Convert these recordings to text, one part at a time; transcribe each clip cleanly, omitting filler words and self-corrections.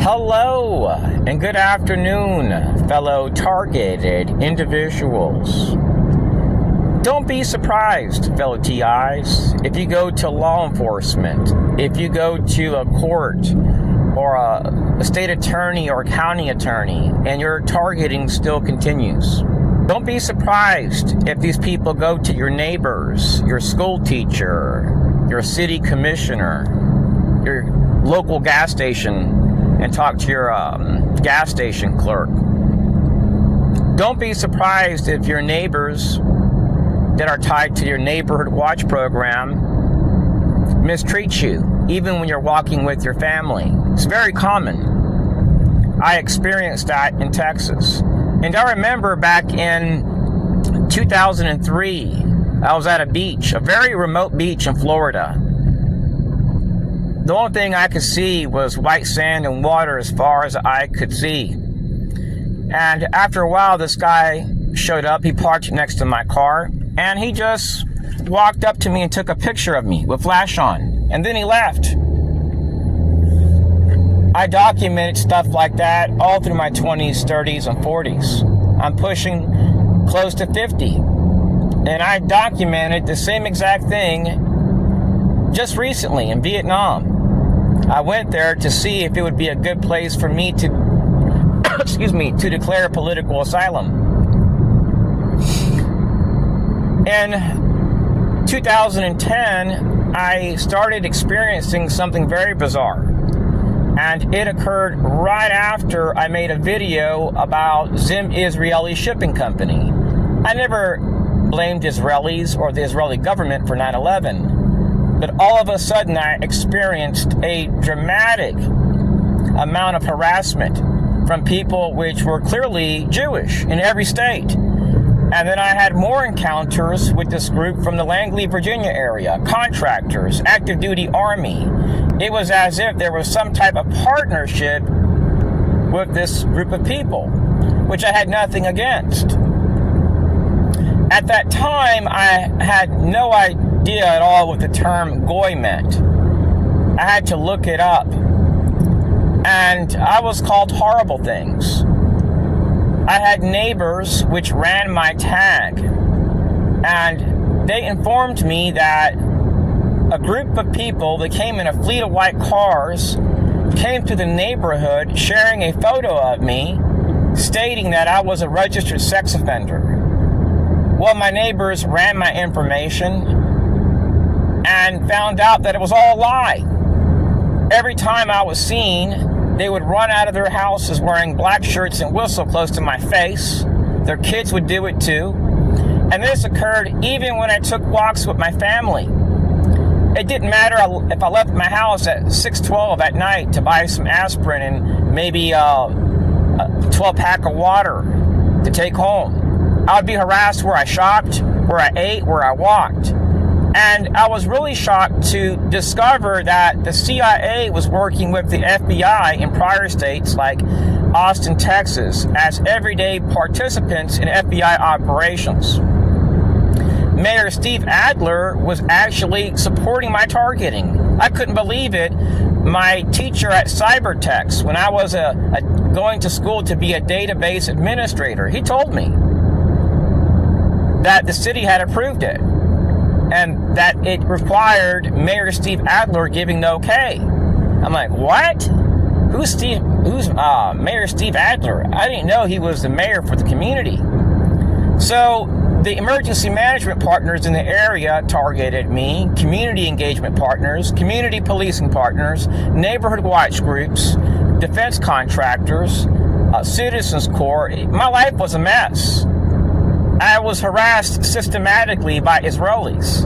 Hello and good afternoon, fellow targeted individuals. Don't be surprised, fellow TIs, if you go to law enforcement, if you go to a court or a state attorney or a county attorney and your targeting still continues. Don't be surprised if these people go to your neighbors, your school teacher, your city commissioner, your local gas station, and talk to your gas station clerk. Don't be surprised if your neighbors that are tied to your neighborhood watch program mistreat you, even when you're walking with your family. It's very common. I experienced that in Texas. And I remember back in 2003, I was at a beach, a very remote beach in Florida. The only thing I could see was white sand and water as far as I could see. And after a while, this guy showed up. He parked next to my car, and he just walked up to me and took a picture of me with flash on. And then he left. I documented stuff like that all through my 20s, 30s, and 40s. I'm pushing close to 50. And I documented the same exact thing just recently in Vietnam. I went there to see if it would be a good place for me to, to declare political asylum. In 2010, I started experiencing something very bizarre. And it occurred right after I made a video about Zim Israeli Shipping Company. I never blamed Israelis or the Israeli government for 9/11. But all of a sudden, I experienced a dramatic amount of harassment from people which were clearly Jewish in every state. And then I had more encounters with this group from the Langley, Virginia area, contractors, active duty army. It was as if there was some type of partnership with this group of people, which I had nothing against. At that time, I had no idea at all what the term goy meant. I had to look it up. And I was called horrible things. I had neighbors which ran my tag. And they informed me that a group of people that came in a fleet of white cars came to the neighborhood sharing a photo of me, stating that I was a registered sex offender. Well, my neighbors ran my information and found out that it was all a lie. Every time I was seen, they would run out of their houses wearing black shirts and whistle close to my face. Their kids would do it too. And this occurred even when I took walks with my family. It didn't matter if I left my house at 6:12 at night to buy some aspirin and maybe a 12-pack of water to take home. I would be harassed where I shopped, where I ate, where I walked. And I was really shocked to discover that the CIA was working with the FBI in prior states like Austin, Texas, as everyday participants in FBI operations. Mayor Steve Adler was actually supporting my targeting. I couldn't believe it. My teacher at Cybertex, when I was going to school to be a database administrator, he told me that the city had approved it and that it required Mayor Steve Adler giving the okay. I'm like, what? Who's Mayor Steve Adler? I didn't know he was the mayor for the community. So the emergency management partners in the area targeted me, community engagement partners, community policing partners, neighborhood watch groups, defense contractors, Citizens Corps. My life was a mess. I was harassed systematically by Israelis.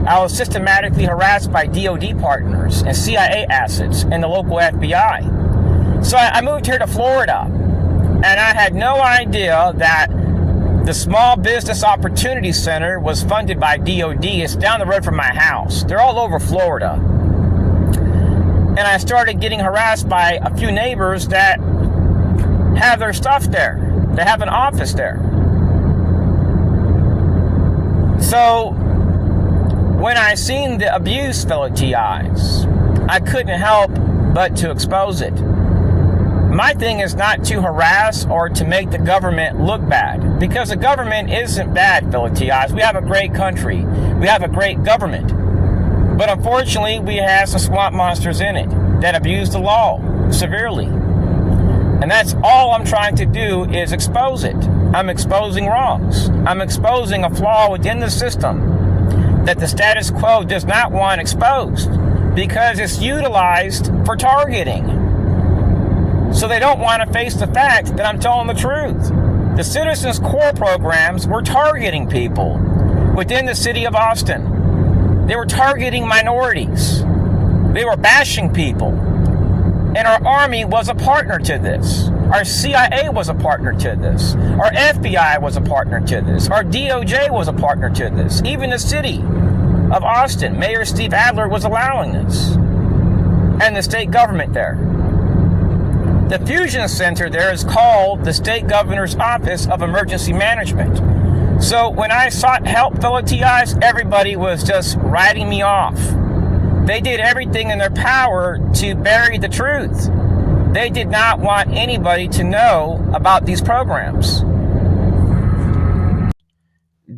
I was systematically harassed by DOD partners and CIA assets and the local FBI. So I moved here to Florida, and I had no idea that the Small Business Opportunity Center was funded by DOD. It's down the road from my house. They're all over Florida. And I started getting harassed by a few neighbors that have their stuff there. They have an office there. So when I seen the abuse, fellow TIs, I couldn't help but to expose it. My thing is not to harass or to make the government look bad, because the government isn't bad, Philly TIs. We have a great country. We have a great government. But unfortunately, we have some swamp monsters in it that abuse the law severely. And that's all I'm trying to do is expose it. I'm exposing wrongs. I'm exposing a flaw within the system that the status quo does not want exposed because it's utilized for targeting. So they don't want to face the fact that I'm telling the truth. The Citizens Core programs were targeting people within the city of Austin. They were targeting minorities. They were bashing people. And our Army was a partner to this. Our CIA was a partner to this. Our FBI was a partner to this. Our DOJ was a partner to this. Even the city of Austin, Mayor Steve Adler was allowing this. And the state government there. The fusion center there is called the State Governor's Office of Emergency Management. So when I sought help, fellow TIs, everybody was just writing me off. They did everything in their power to bury the truth. They did not want anybody to know about these programs.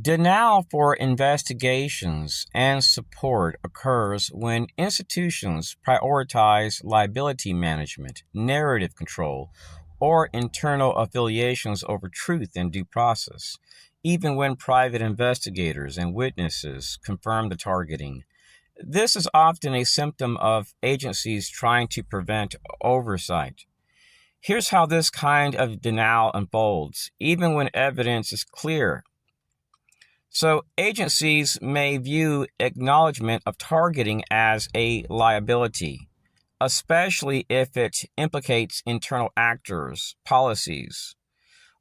Denial for investigations and support occurs when institutions prioritize liability management, narrative control, or internal affiliations over truth and due process, even when private investigators and witnesses confirm the targeting. This is often a symptom of agencies trying to prevent oversight. Here's how this kind of denial unfolds, even when evidence is clear. So agencies may view acknowledgement of targeting as a liability, especially if it implicates internal actors, policies,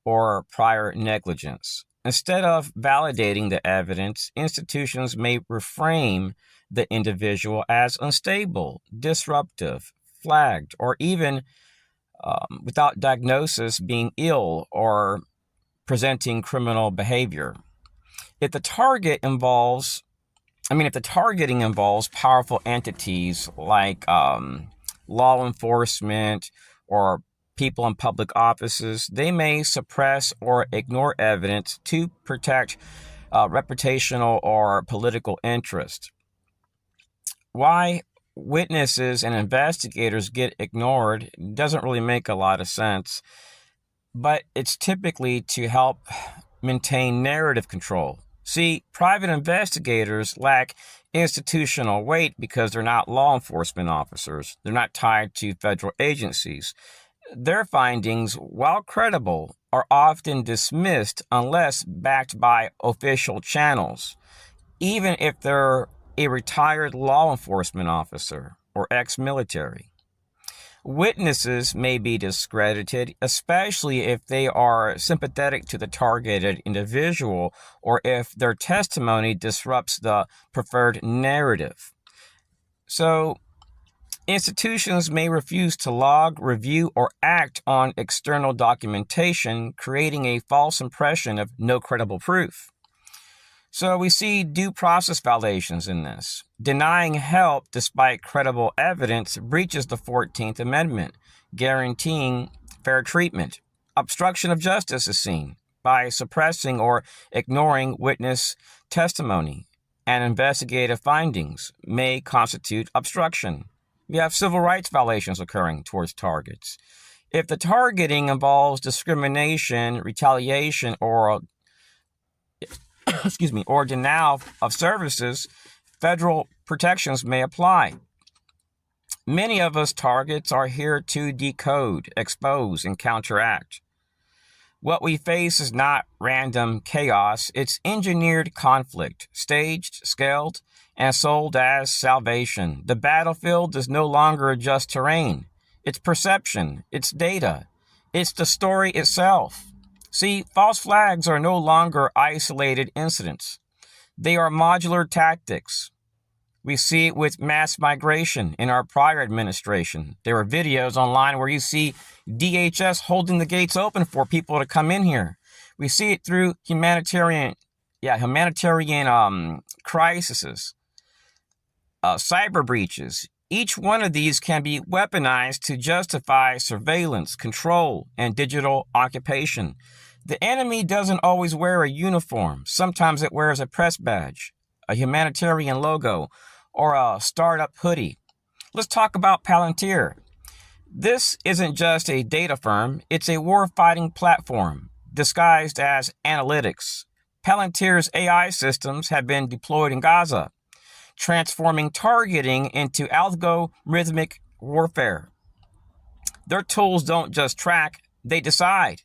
or prior negligence. Instead of validating the evidence, institutions may reframe the individual as unstable, disruptive, flagged, or even without diagnosis being ill or presenting criminal behavior. If the targeting involves powerful entities like law enforcement or people in public offices, they may suppress or ignore evidence to protect reputational or political interest. Why witnesses and investigators get ignored doesn't really make a lot of sense, but it's typically to help maintain narrative control. See, private investigators lack institutional weight because they're not law enforcement officers. They're not tied to federal agencies. Their findings, while credible, are often dismissed unless backed by official channels, even if they're a retired law enforcement officer or ex-military. Witnesses may be discredited, especially if they are sympathetic to the targeted individual or if their testimony disrupts the preferred narrative. So, institutions may refuse to log, review, or act on external documentation, creating a false impression of no credible proof. So we see due process violations in this. Denying help despite credible evidence breaches the 14th Amendment, guaranteeing fair treatment. Obstruction of justice is seen by suppressing or ignoring witness testimony, and investigative findings may constitute obstruction. We have civil rights violations occurring towards targets. If the targeting involves discrimination, retaliation, or denial of services, federal protections may apply. Many of us targets are here to decode, expose, and counteract. What we face is not random chaos, it's engineered conflict, staged, scaled, and sold as salvation. The battlefield is no longer just terrain. It's perception, it's data, it's the story itself. See, false flags are no longer isolated incidents. They are modular tactics. We see it with mass migration in our prior administration. There are videos online where you see DHS holding the gates open for people to come in here. We see it through humanitarian crises, cyber breaches, Each one of these can be weaponized to justify surveillance, control, and digital occupation. The enemy doesn't always wear a uniform. Sometimes it wears a press badge, a humanitarian logo, or a startup hoodie. Let's talk about Palantir. This isn't just a data firm, it's a war-fighting platform disguised as analytics. Palantir's AI systems have been deployed in Gaza, transforming targeting into algorithmic warfare. Their tools don't just track, they decide.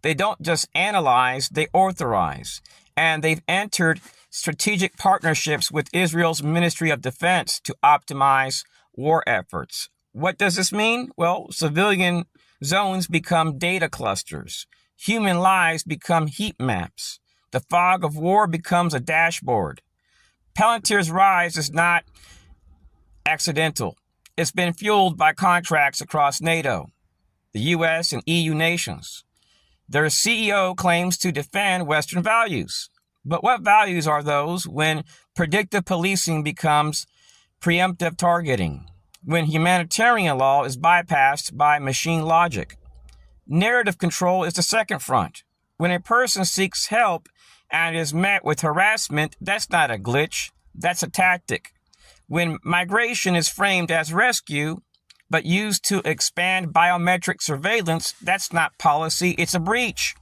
They don't just analyze, they authorize. And they've entered strategic partnerships with Israel's Ministry of Defense to optimize war efforts. What does this mean? Well, civilian zones become data clusters. Human lives become heat maps. The fog of war becomes a dashboard. Palantir's rise is not accidental. It's been fueled by contracts across NATO, the US, and EU nations. Their CEO claims to defend Western values. But what values are those when predictive policing becomes preemptive targeting? When humanitarian law is bypassed by machine logic? Narrative control is the second front. When a person seeks help and is met with harassment, that's not a glitch, that's a tactic. When migration is framed as rescue, but used to expand biometric surveillance, that's not policy, it's a breach.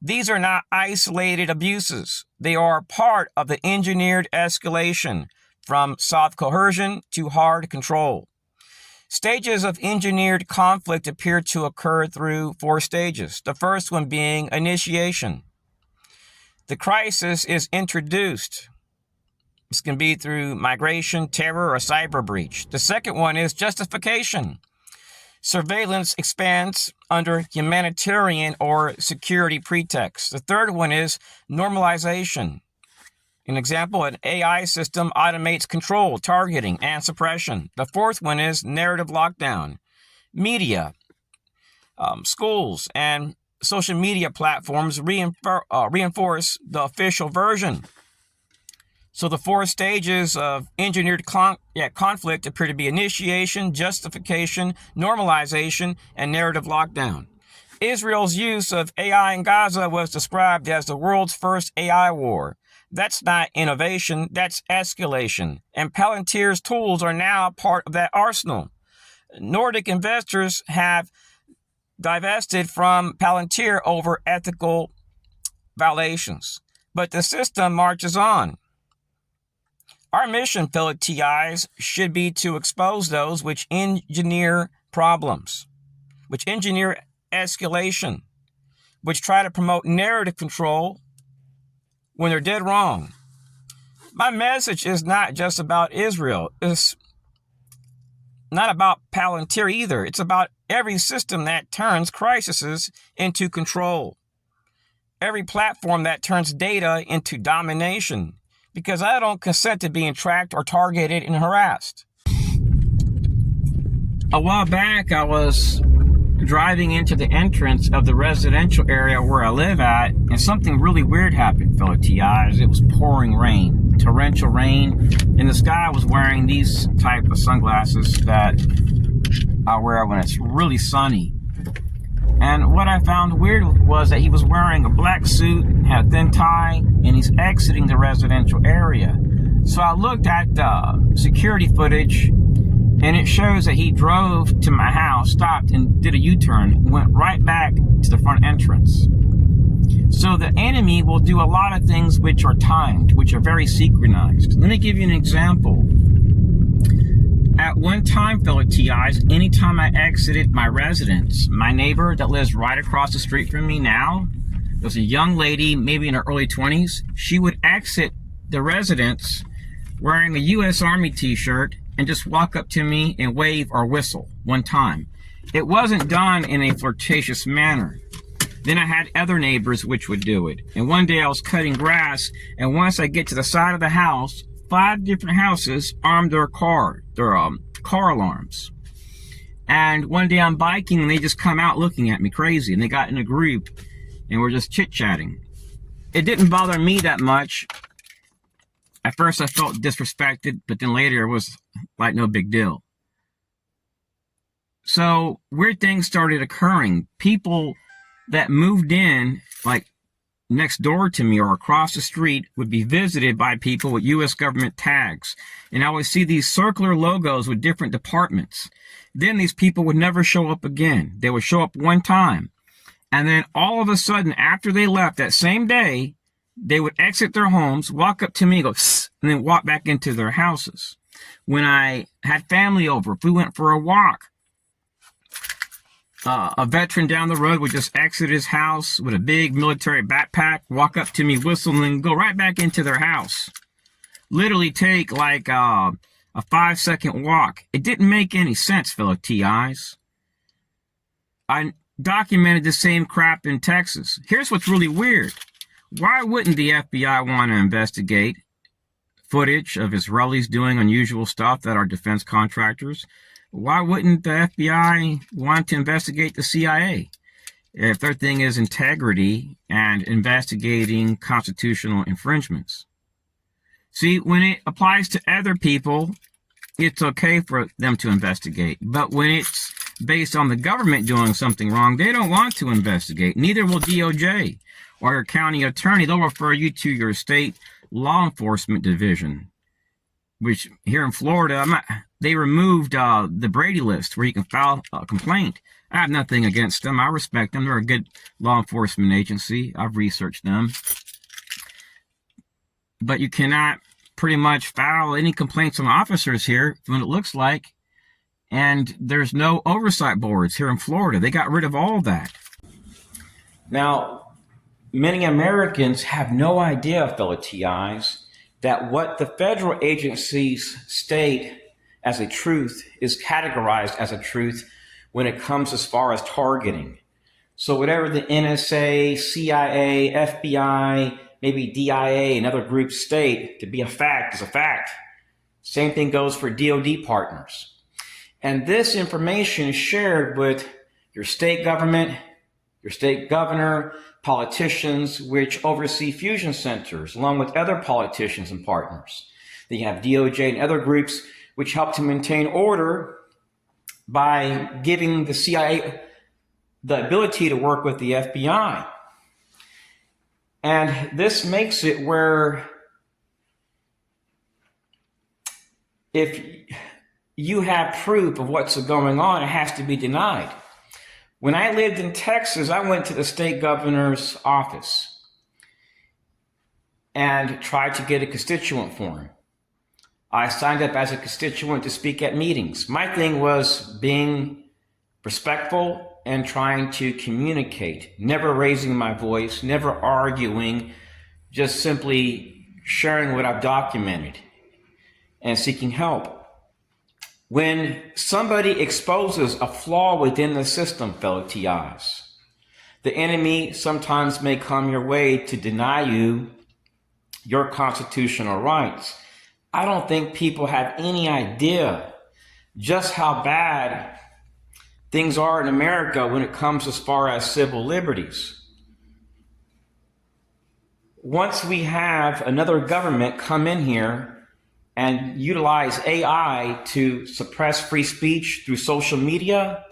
These are not isolated abuses. They are part of the engineered escalation from soft coercion to hard control. Stages of engineered conflict appear to occur through 4 stages. The first one being initiation. The crisis is introduced. This can be through migration, terror, or cyber breach. The second one is justification. Surveillance expands under humanitarian or security pretext. The third one is normalization. An example, an AI system automates control, targeting, and suppression. The fourth one is narrative lockdown. Media, schools, and social media platforms reinforce the official version. So the 4 stages of engineered conflict appear to be initiation, justification, normalization, and narrative lockdown. Israel's use of AI in Gaza was described as the world's first AI war. That's not innovation, that's escalation. And Palantir's tools are now part of that arsenal. Nordic investors have divested from Palantir over ethical violations. But the system marches on. Our mission, fellow TIs, should be to expose those which engineer problems, which engineer escalation, which try to promote narrative control when they're dead wrong. My message is not just about Israel. It's not about Palantir either. It's about every system that turns crises into control. Every platform that turns data into domination. Because I don't consent to being tracked or targeted and harassed. A while back, I was driving into the entrance of the residential area where I live at, and something really weird happened, fellow TIs. It was pouring rain, torrential rain, and this guy was wearing these type of sunglasses that I wear when it's really sunny. And what I found weird was that he was wearing a black suit, had a thin tie, and he's exiting the residential area. So I looked at the security footage, and it shows that he drove to my house, stopped, and did a U-turn, went right back to the front entrance. So the enemy will do a lot of things which are timed, which are very synchronized. Let me give you an example. At one time, fellow TIs, anytime I exited my residence, my neighbor that lives right across the street from me now, was a young lady, maybe in her early 20s. She would exit the residence wearing a U.S. Army t-shirt and just walk up to me and wave or whistle one time. It wasn't done in a flirtatious manner. Then I had other neighbors which would do it. And one day I was cutting grass, and once I get to the side of the house, 5 different houses armed their car alarms. And one day I'm biking and they just come out looking at me crazy, and they got in a group and we're just chit-chatting. It didn't bother me that much. At first I felt disrespected, but then later it was like no big deal. So weird things started occurring. People that moved in, like next door to me or across the street, would be visited by people with U.S. government tags. And I would see these circular logos with different departments. Then these people would never show up again. They would show up one time. And then all of a sudden, after they left that same day, they would exit their homes, walk up to me, go, and then walk back into their houses. When I had family over, if we went for a walk, a veteran down the road would just exit his house with a big military backpack, walk up to me, whistle, and then go right back into their house. Literally take like a 5-second walk. It didn't make any sense, fellow TIs. I documented the same crap in Texas. Here's what's really weird. Why wouldn't the FBI want to investigate footage of Israelis doing unusual stuff that are defense contractors? Why wouldn't the FBI want to investigate the CIA if their thing is integrity and investigating constitutional infringements? See, when it applies to other people, it's okay for them to investigate. But when it's based on the government doing something wrong, they don't want to investigate. Neither will DOJ or your county attorney. They'll refer you to your state law enforcement division, which here in Florida, they removed the Brady list where you can file a complaint. I have nothing against them. I respect them. They're a good law enforcement agency. I've researched them. But you cannot pretty much file any complaints on officers here from what it looks like. And there's no oversight boards here in Florida. They got rid of all that. Now, many Americans have no idea, fellow TIs, that what the federal agencies state as a truth is categorized as a truth when it comes as far as targeting. So whatever the NSA, CIA, FBI, maybe DIA and other groups state to be a fact is a fact. Same thing goes for DoD partners. And this information is shared with your state government, your state governor, politicians, which oversee fusion centers, along with other politicians and partners. Then you have DOJ and other groups which help to maintain order by giving the CIA the ability to work with the FBI. And this makes it where if you have proof of what's going on, it has to be denied. When I lived in Texas, I went to the state governor's office and tried to get a constituent form. I signed up as a constituent to speak at meetings. My thing was being respectful and trying to communicate, never raising my voice, never arguing, just simply sharing what I've documented and seeking help. When somebody exposes a flaw within the system, fellow TIs, the enemy sometimes may come your way to deny you your constitutional rights. I don't think people have any idea just how bad things are in America when it comes as far as civil liberties. Once we have another government come in here and utilize AI to suppress free speech through social media,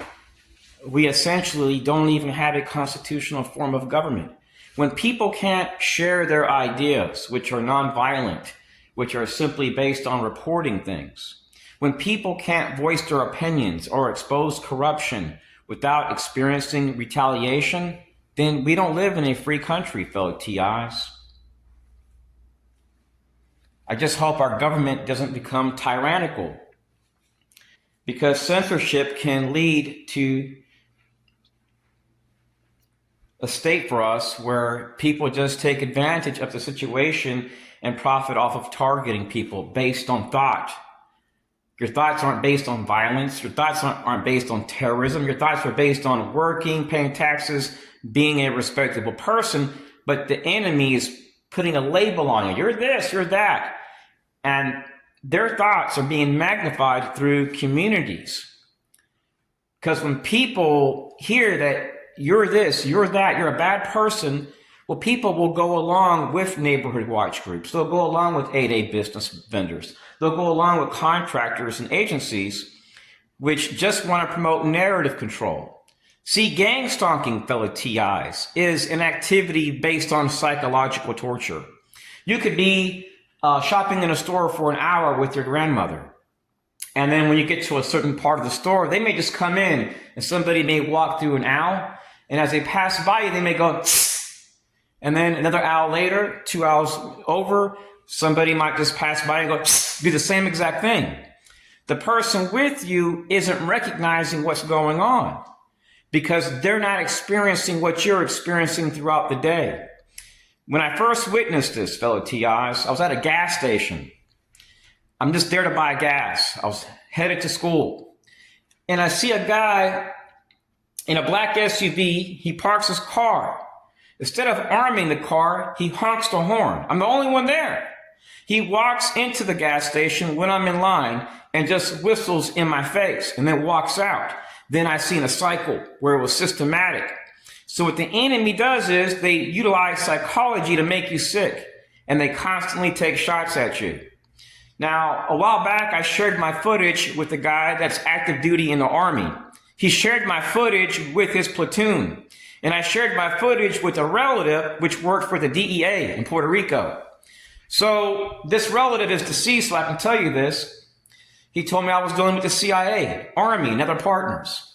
we essentially don't even have a constitutional form of government. When people can't share their ideas, which are nonviolent, which are simply based on reporting things, when people can't voice their opinions or expose corruption without experiencing retaliation, then we don't live in a free country, fellow TIs. I just hope our government doesn't become tyrannical, because censorship can lead to a state for us where people just take advantage of the situation and profit off of targeting people based on thought. Your thoughts aren't based on violence. Your thoughts aren't based on terrorism. Your thoughts are based on working, paying taxes, being a respectable person, but the enemy is putting a label on you. You're this, you're that. And their thoughts are being magnified through communities. Because when people hear that you're this, you're that, you're a bad person, well, people will go along with neighborhood watch groups. They'll go along with 8A business vendors. They'll go along with contractors and agencies which just want to promote narrative control. See, gang stalking, fellow TIs, is an activity based on psychological torture. You could be shopping in a store for an hour with your grandmother. And then when you get to a certain part of the store, they may just come in and somebody may walk through an aisle. And as they pass by you, they may go, and then another hour later, 2 hours over, somebody might just pass by and go, do the same exact thing. The person with you isn't recognizing what's going on because they're not experiencing what you're experiencing throughout the day. When I first witnessed this, fellow TIs, I was at a gas station. I'm just there to buy gas. I was headed to school. And I see a guy in a black SUV. He parks his car. Instead of arming the car, he honks the horn. I'm the only one there. He walks into the gas station when I'm in line and just whistles in my face and then walks out. Then I seen a cycle where it was systematic. So what the enemy does is they utilize psychology to make you sick, and they constantly take shots at you. Now, a while back, I shared my footage with a guy that's active duty in the Army. He shared my footage with his platoon, and I shared my footage with a relative which worked for the DEA in Puerto Rico. So this relative is deceased, so I can tell you this. He told me I was dealing with the CIA, Army, and other partners.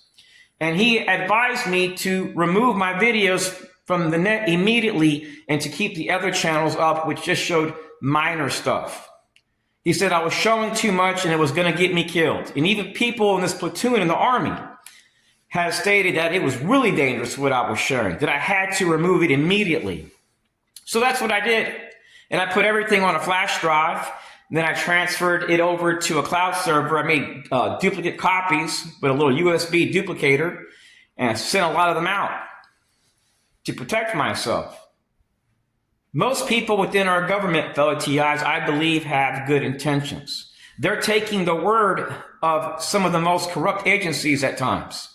And he advised me to remove my videos from the net immediately and to keep the other channels up, which just showed minor stuff. He said I was showing too much and it was going to get me killed. And even people in this platoon in the Army has stated that it was really dangerous what I was sharing, that I had to remove it immediately. So that's what I did. And I put everything on a flash drive. Then I transferred it over to a cloud server. I made duplicate copies with a little USB duplicator and I sent a lot of them out to protect myself. Most people within our government, fellow TIs, I believe have good intentions. They're taking the word of some of the most corrupt agencies at times.